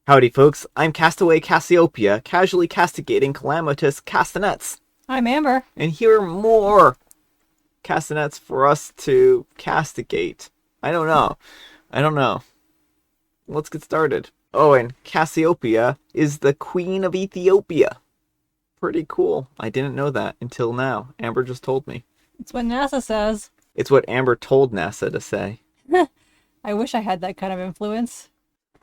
Howdy, folks. I'm Castaway Cassiopeia, casually castigating calamitous castanets. I'm Amber. And here are more castanets for us to castigate. I don't know. Let's get started. Oh, and Cassiopeia is the Queen of Ethiopia. Pretty cool. I didn't know that until now. Amber just told me. It's what NASA says. It's what Amber told NASA to say. I wish I had that kind of influence.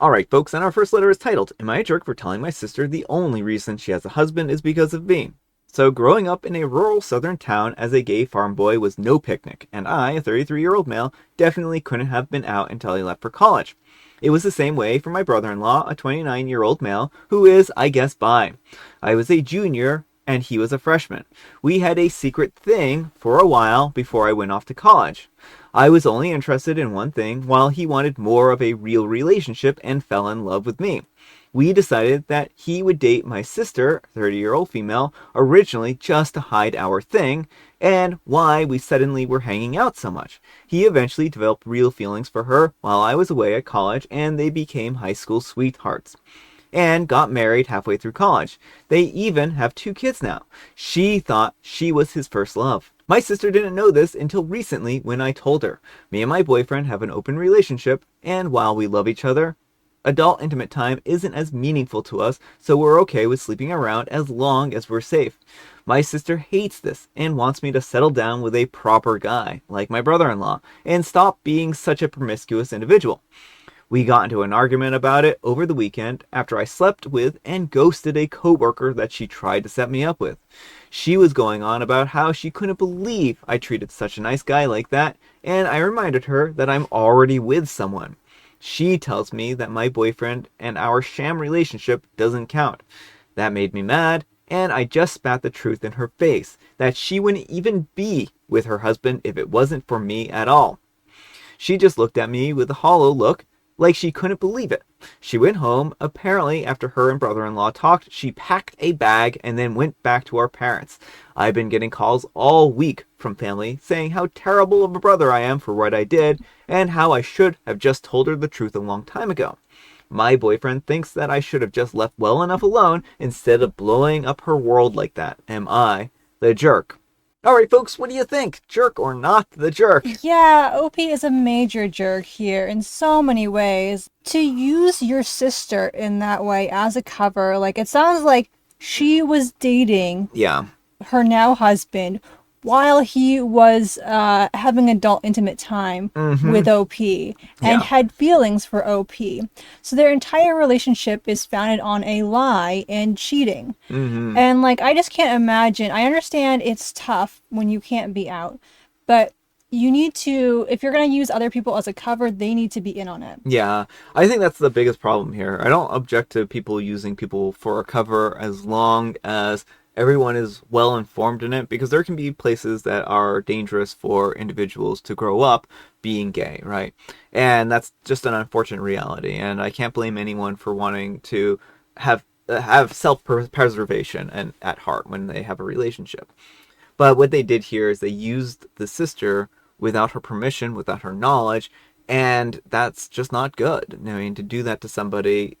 Alright, folks, and our first letter is titled, Am I a Jerk for Telling My Sister the Only Reason She Has a Husband is Because of Me? So, growing up in a rural southern town as a gay farm boy was no picnic, and I, a 33-year-old male, definitely couldn't have been out until I left for college. It was the same way for my brother-in-law, a 29-year-old male, who is, I guess, bi. I was a junior, and he was a freshman. We had a secret thing for a while before I went off to college. I was only interested in one thing, while he wanted more of a real relationship and fell in love with me. We decided that he would date my sister, 30-year-old female, originally just to hide our thing, and why we suddenly were hanging out so much. He eventually developed real feelings for her while I was away at college, and they became high school sweethearts. And got married halfway through college. They even have 2 kids now. She thought she was his first love. My sister didn't know this until recently when I told her. Me and my boyfriend have an open relationship, and while we love each other, adult intimate time isn't as meaningful to us, so we're okay with sleeping around as long as we're safe. My sister hates this and wants me to settle down with a proper guy, like my brother-in-law, and stop being such a promiscuous individual. We got into an argument about it over the weekend after I slept with and ghosted a coworker that she tried to set me up with. She was going on about how she couldn't believe I treated such a nice guy like that, and I reminded her that I'm already with someone. She tells me that my boyfriend and our sham relationship doesn't count. That made me mad, and I just spat the truth in her face, that she wouldn't even be with her husband if it wasn't for me at all. She just looked at me with a hollow look, like she couldn't believe it. She went home. Apparently, after her and brother-in-law talked, she packed a bag and then went back to our parents. I've been getting calls all week from family saying how terrible of a brother I am for what I did and how I should have just told her the truth a long time ago. My boyfriend thinks that I should have just left well enough alone instead of blowing up her world like that. Am I the jerk? Alright, folks, what do you think? Jerk or not the jerk? Yeah, OP is a major jerk here in so many ways. To use your sister in that way as a cover, like, it sounds like she was dating her now husband while he was having adult intimate time with OP and had feelings for OP. So their entire relationship is founded on a lie and cheating. And like, I just can't imagine. I understand it's tough when you can't be out, but you need to, if you're going to use other people as a cover, they need to be in on it. Yeah, I think that's the biggest problem here. I don't object to people using people for a cover as long as everyone is well informed in it, because there can be places that are dangerous for individuals to grow up being gay, right? And that's just an unfortunate reality, and I can't blame anyone for wanting to have self-preservation and at heart when they have a relationship. But what they did here is they used the sister without her permission, without her knowledge, and that's just not good. I mean, to do that to somebody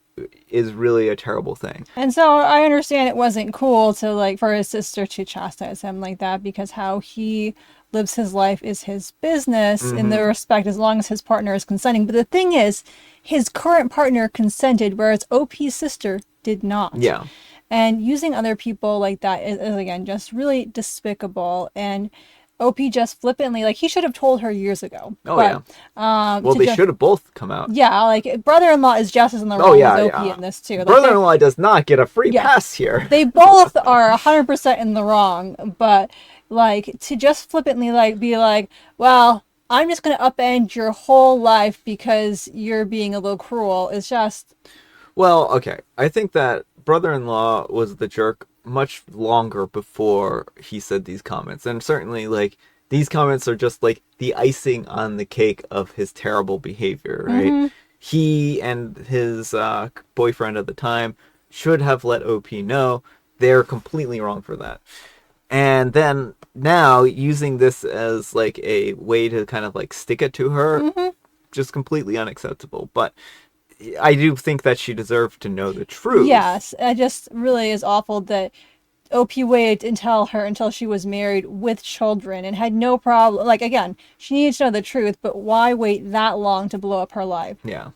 is really a terrible thing. And so I understand it wasn't cool to, like, for his sister to chastise him like that, because how he lives his life is his business in the respect as long as his partner is consenting. But the thing is, his current partner consented, whereas OP's sister did not. Yeah. And using other people like that is again, just really despicable. And OP just flippantly, like, he should have told her years ago. Oh, but, yeah. Well, they should have both come out. Yeah, like, brother-in-law is just as in the wrong as OP in this, too. Like, brother-in-law does not get a free pass here. They both are 100% in the wrong, but, like, to just flippantly, like, be like, well, I'm just going to upend your whole life because you're being a little cruel is just... Well, okay. I think that brother-in-law was the jerk much longer before he said these comments, and certainly, like, these comments are just like the icing on the cake of his terrible behavior, right? He and his boyfriend at the time should have let OP know. They're completely wrong for that. And then now using this as like a way to kind of like stick it to her, just completely unacceptable. But I do think that she deserved to know the truth. Yes, it just really is awful that OP waited until she was married with children and had no problem. Like, again, she needed to know the truth, but why wait that long to blow up her life? Yeah.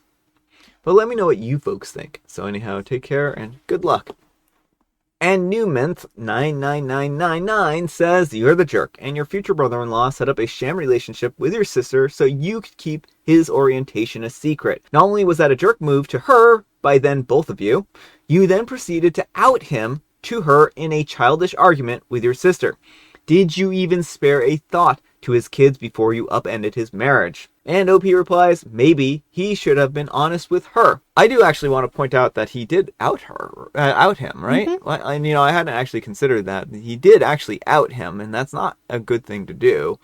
But let me know what you folks think. So anyhow, take care and good luck. And New Month 99999 says, "You're the jerk, and your future brother-in-law set up a sham relationship with your sister so you could keep his orientation a secret. Not only was that a jerk move to her, by then both of you, you then proceeded to out him to her in a childish argument with your sister. Did you even spare a thought to his kids before you upended his marriage?" And OP replies, "Maybe he should have been honest with her." I do actually want to point out that he did out him, right? Mm-hmm. I hadn't actually considered that. He did actually out him, and that's not a good thing to do.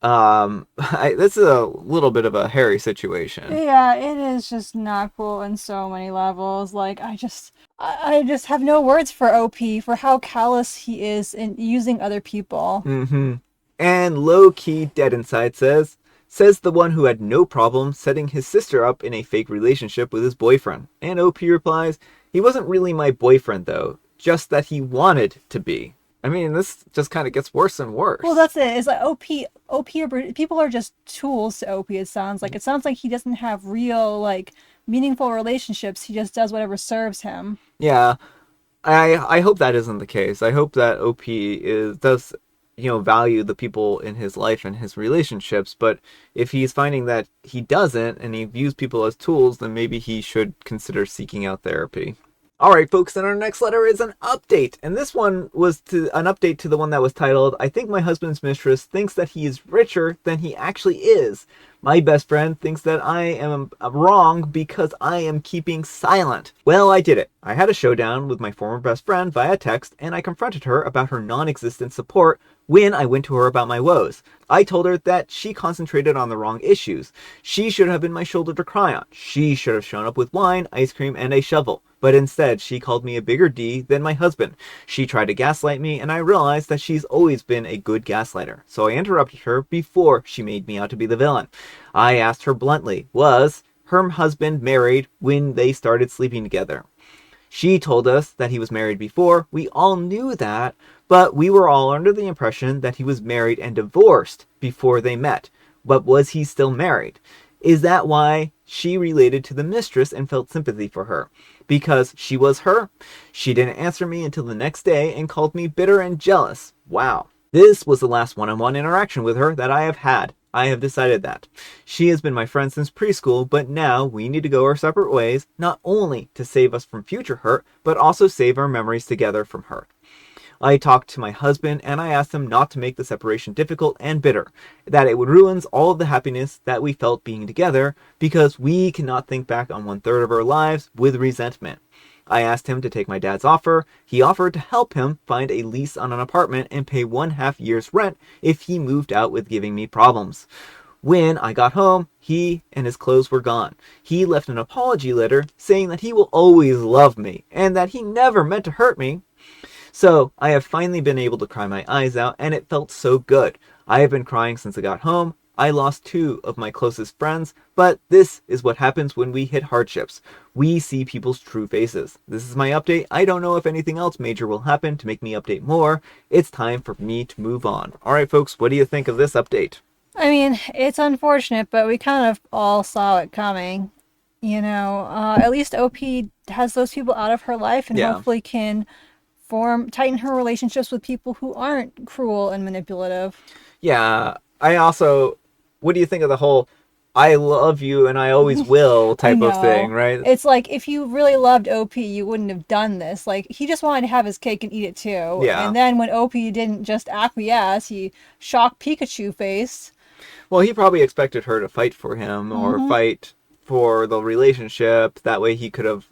This is a little bit of a hairy situation. Yeah, it is just not cool in so many levels. Like, I just have no words for OP for how callous he is in using other people. Mm-hmm. And Low Key Dead Inside says the one who had no problem setting his sister up in a fake relationship with his boyfriend. And OP replies, "He wasn't really my boyfriend though, just that he wanted to be." I mean, this just kind of gets worse and worse. Well, that's it. It's like people are just tools to OP. It sounds like he doesn't have real, like, meaningful relationships. He just does whatever serves him. Yeah, I hope that isn't the case. I hope that does value the people in his life and his relationships. But if he's finding that he doesn't and he views people as tools, then maybe he should consider seeking out therapy. All right, folks, and our next letter is an update. And this one was an update to the one that was titled, "I think my husband's mistress thinks that he is richer than he actually is. My best friend thinks that I am wrong because I am keeping silent." Well, I did it. I had a showdown with my former best friend via text, and I confronted her about her non-existent support when I went to her about my woes. I told her that she concentrated on the wrong issues. She should have been my shoulder to cry on. She should have shown up with wine, ice cream, and a shovel. But instead, she called me a bigger D than my husband. She tried to gaslight me, and I realized that she's always been a good gaslighter. So I interrupted her before she made me out to be the villain. I asked her bluntly, was her husband married when they started sleeping together? She told us that he was married before. We all knew that, but we were all under the impression that he was married and divorced before they met. But was he still married? Is that why she related to the mistress and felt sympathy for her? Because she was her? She didn't answer me until the next day and called me bitter and jealous. Wow. This was the last one-on-one interaction with her that I have had. I have decided that. She has been my friend since preschool, but now we need to go our separate ways, not only to save us from future hurt, but also save our memories together from hurt. I talked to my husband and I asked him not to make the separation difficult and bitter, that it would ruin all of the happiness that we felt being together, because we cannot think back on 1/3 of our lives with resentment. I asked him to take my dad's offer. He offered to help him find a lease on an apartment and pay 1/2 year's rent if he moved out with giving me problems. When I got home, he and his clothes were gone. He left an apology letter saying that he will always love me and that he never meant to hurt me. So I have finally been able to cry my eyes out, and it felt so good. I have been crying since I got home. I lost 2 of my closest friends, but this is what happens when we hit hardships. We see people's true faces. This is my update. I don't know if anything else major will happen to make me update more. It's time for me to move on. All right, folks, what do you think of this update? I mean, it's unfortunate, but we kind of all saw it coming. At least OP has those people out of her life and hopefully can tighten her relationships with people who aren't cruel and manipulative. Yeah, what do you think of the whole "I love you and I always will" type of thing, right? It's like, if you really loved OP, you wouldn't have done this. Like, he just wanted to have his cake and eat it too. Yeah. And then when OP didn't just acquiesce, he shocked Pikachu face. Well, he probably expected her to fight for him or fight for the relationship. That way he could have,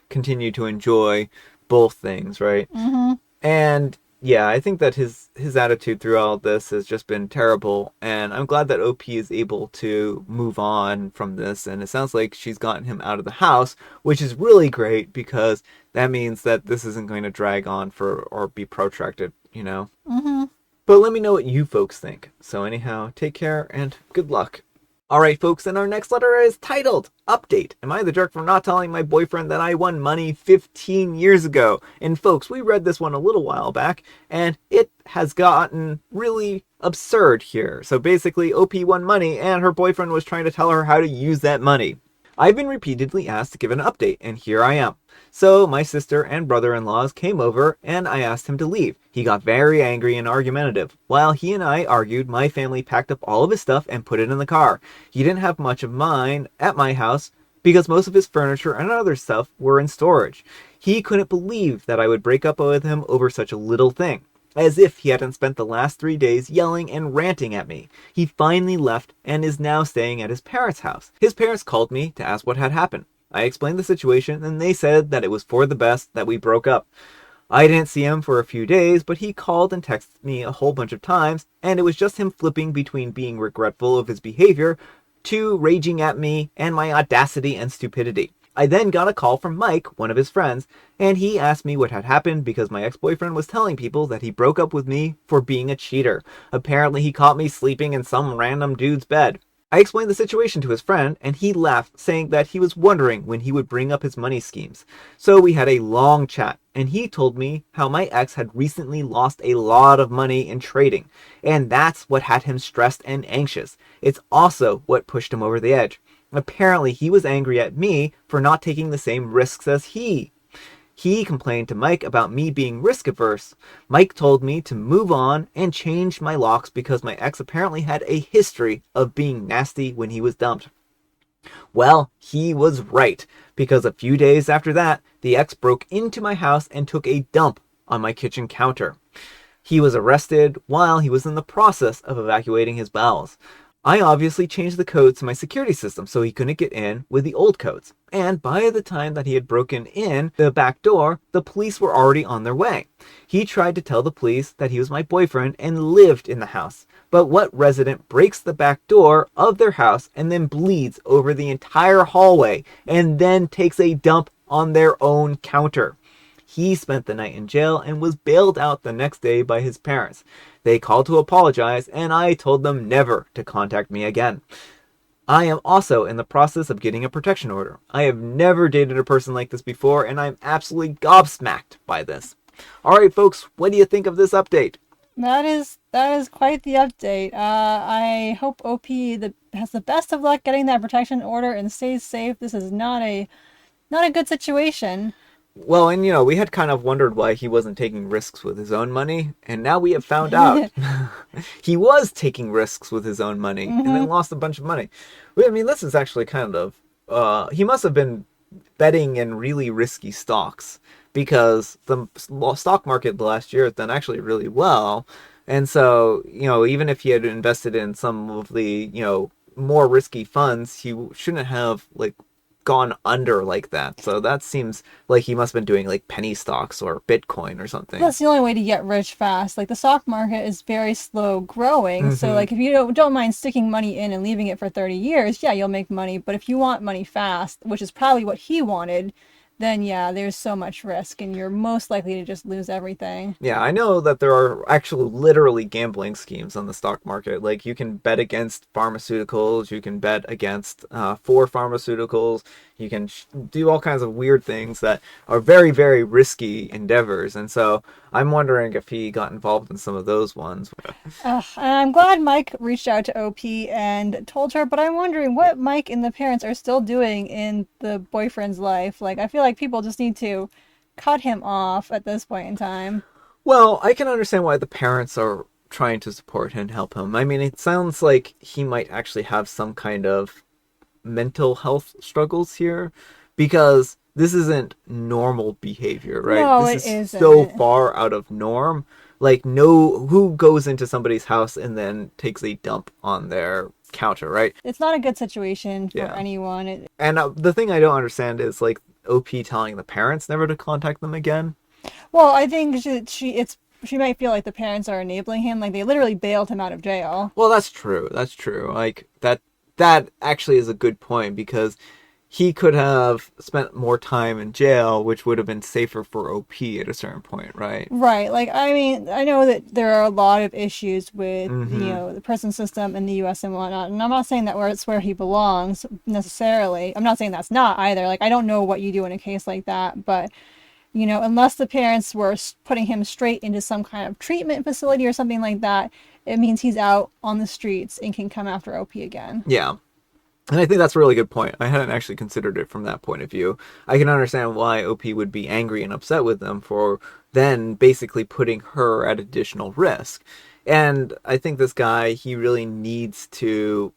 continued to enjoy both things, right? Mm-hmm. And yeah, I think that his attitude throughout this has just been terrible, and I'm glad that OP is able to move on from this, and it sounds like she's gotten him out of the house, which is really great, because that means that this isn't going to drag on or be protracted, Mm-hmm. But let me know what you folks think. So anyhow, take care and good luck. Alright, folks, and our next letter is titled Update. Am I the jerk for not telling my boyfriend that I won money 15 years ago? And folks, we read this one a little while back, and it has gotten really absurd here. So basically, OP won money, and her boyfriend was trying to tell her how to use that money. I've been repeatedly asked to give an update, and here I am. So my sister and brother-in-laws came over, and I asked him to leave. He got very angry and argumentative. While he and I argued, my family packed up all of his stuff and put it in the car. He didn't have much of mine at my house because most of his furniture and other stuff were in storage. He couldn't believe that I would break up with him over such a little thing. As if he hadn't spent the last 3 days yelling and ranting at me. He finally left and is now staying at his parents' house. His parents called me to ask what had happened. I explained the situation and they said that it was for the best that we broke up. I didn't see him for a few days, but he called and texted me a whole bunch of times, and it was just him flipping between being regretful of his behavior to raging at me and my audacity and stupidity. I then got a call from Mike, one of his friends, and he asked me what had happened because my ex-boyfriend was telling people that he broke up with me for being a cheater. Apparently he caught me sleeping in some random dude's bed. I explained the situation to his friend, and he laughed, saying that he was wondering when he would bring up his money schemes. So we had a long chat, and he told me how my ex had recently lost a lot of money in trading, and that's what had him stressed and anxious. It's also what pushed him over the edge. Apparently, he was angry at me for not taking the same risks as he. He complained to Mike about me being risk averse. Mike told me to move on and change my locks because my ex apparently had a history of being nasty when he was dumped. Well, he was right, because a few days after that, the ex broke into my house and took a dump on my kitchen counter. He was arrested while he was in the process of evacuating his bowels. I obviously changed the codes to my security system so he couldn't get in with the old codes. And by the time that he had broken in the back door, the police were already on their way. He tried to tell the police that he was my boyfriend and lived in the house. But what resident breaks the back door of their house and then bleeds over the entire hallway and then takes a dump on their own counter? He spent the night in jail and was bailed out the next day by his parents. They called to apologize, and I told them never to contact me again. I am also in the process of getting a protection order. I have never dated a person like this before, and I'm absolutely gobsmacked by this. Alright folks, what do you think of this update? That is quite the update. I hope OP has the best of luck getting that protection order and stays safe. This is not a good situation. Well, and we had kind of wondered why he wasn't taking risks with his own money, and now we have found out he was taking risks with his own money and then lost a bunch of money. I mean, this is actually kind of he must have been betting in really risky stocks, because the stock market last year has done actually really well. And so, even if he had invested in some of the, more risky funds, he shouldn't have gone under like that. So that seems like he must have been doing penny stocks or Bitcoin or something. That's the only way to get rich fast. The stock market is very slow growing. So if you don't mind sticking money in and leaving it for 30 years, yeah, you'll make money. But if you want money fast, which is probably what he wanted, then yeah, there's so much risk and you're most likely to just lose everything. Yeah, I know that there are actually literally gambling schemes on the stock market. You can bet against pharmaceuticals, you can bet against for pharmaceuticals, you can do all kinds of weird things that are very, very risky endeavors. And so I'm wondering if he got involved in some of those ones. And I'm glad Mike reached out to OP and told her, but I'm wondering what Mike and the parents are still doing in the boyfriend's life. I feel like people just need to cut him off at this point in time. Well, I can understand why the parents are trying to support him and help him. I mean, it sounds like he might actually have some kind of mental health struggles here, because this isn't normal behavior, right? No, this it is isn't. So far out of norm. Who goes into somebody's house and then takes a dump on their counter, right? It's not a good situation for anyone. And the thing I don't understand is OP telling the parents never to contact them again. Well, I think she might feel like the parents are enabling him. They literally bailed him out of jail. Well, that's true. That's true. That actually is a good point, because he could have spent more time in jail, which would have been safer for OP at a certain point, right? Right. Like, I mean, I know that there are a lot of issues with, Mm-hmm. the prison system in the U.S. and whatnot. And I'm not saying that it's where he belongs necessarily. I'm not saying that's not either. Like, I don't know what you do in a case like that. But, unless the parents were putting him straight into some kind of treatment facility or something like that, it means he's out on the streets and can come after OP again. Yeah. And I think that's a really good point. I hadn't actually considered it from that point of view. I can understand why OP would be angry and upset with them for then basically putting her at additional risk. And I think this guy, he really needs to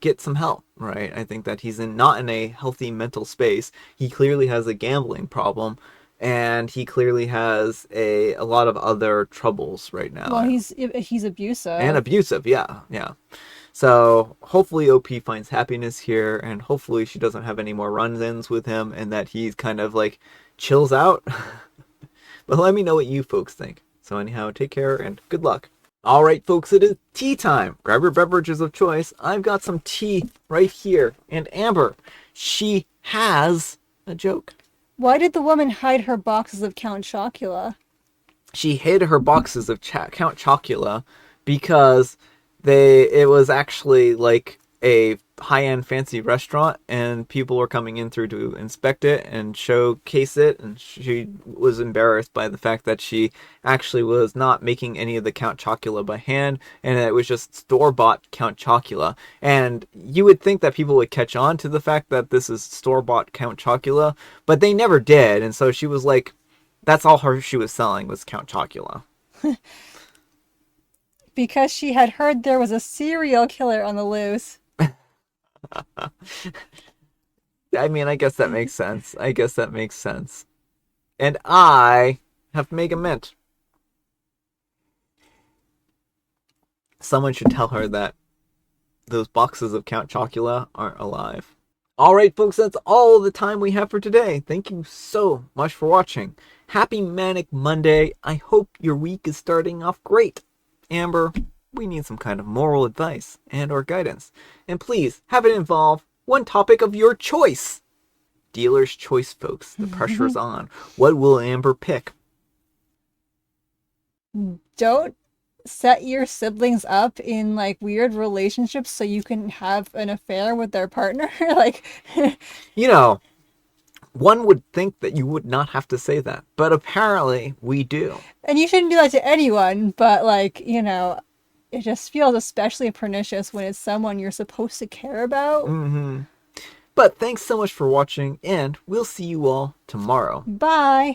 get some help, right? I think that he's not in a healthy mental space. He clearly has a gambling problem, and he clearly has a lot of other troubles right Well, now. he's And abusive. abusive, yeah, yeah. So hopefully OP finds happiness here, and hopefully she doesn't have any more run-ins with him, and that he's kind of like chills out. But let me know what you folks think. So anyhow, take care and good luck. All right, folks, it is tea time. Grab your beverages of choice. I've got some tea right here, and Amber, she has a joke. Why did the woman hide her boxes of Count Chocula? She hid her boxes of Count Chocula because it was actually like a high-end fancy restaurant, and people were coming in through to inspect it and showcase it, and she was embarrassed by the fact that she actually was not making any of the Count Chocula by hand, and it was just store-bought Count Chocula. And you would think that people would catch on to the fact that this is store-bought Count Chocula, but they never did, and so she was like, that's all she was selling was Count Chocula. Because she had heard there was a serial killer on the loose. I mean, I guess that makes sense. I guess that makes sense. And I have Mega Mint. Someone should tell her that those boxes of Count Chocula aren't alive. All right, folks, that's all the time we have for today. Thank you so much for watching. Happy Manic Monday. I hope your week is starting off great. Amber, we need some kind of moral advice and or guidance. And please have it involve one topic of your choice. Dealer's choice, folks. The pressure's on. What will Amber pick? Don't set your siblings up in like weird relationships so you can have an affair with their partner. Like, One would think that you would not have to say that, but apparently we do. and you shouldn't do that to anyone, but like, it just feels especially pernicious when it's someone you're supposed to care about. But thanks so much for watching, and we'll see you all tomorrow. Bye.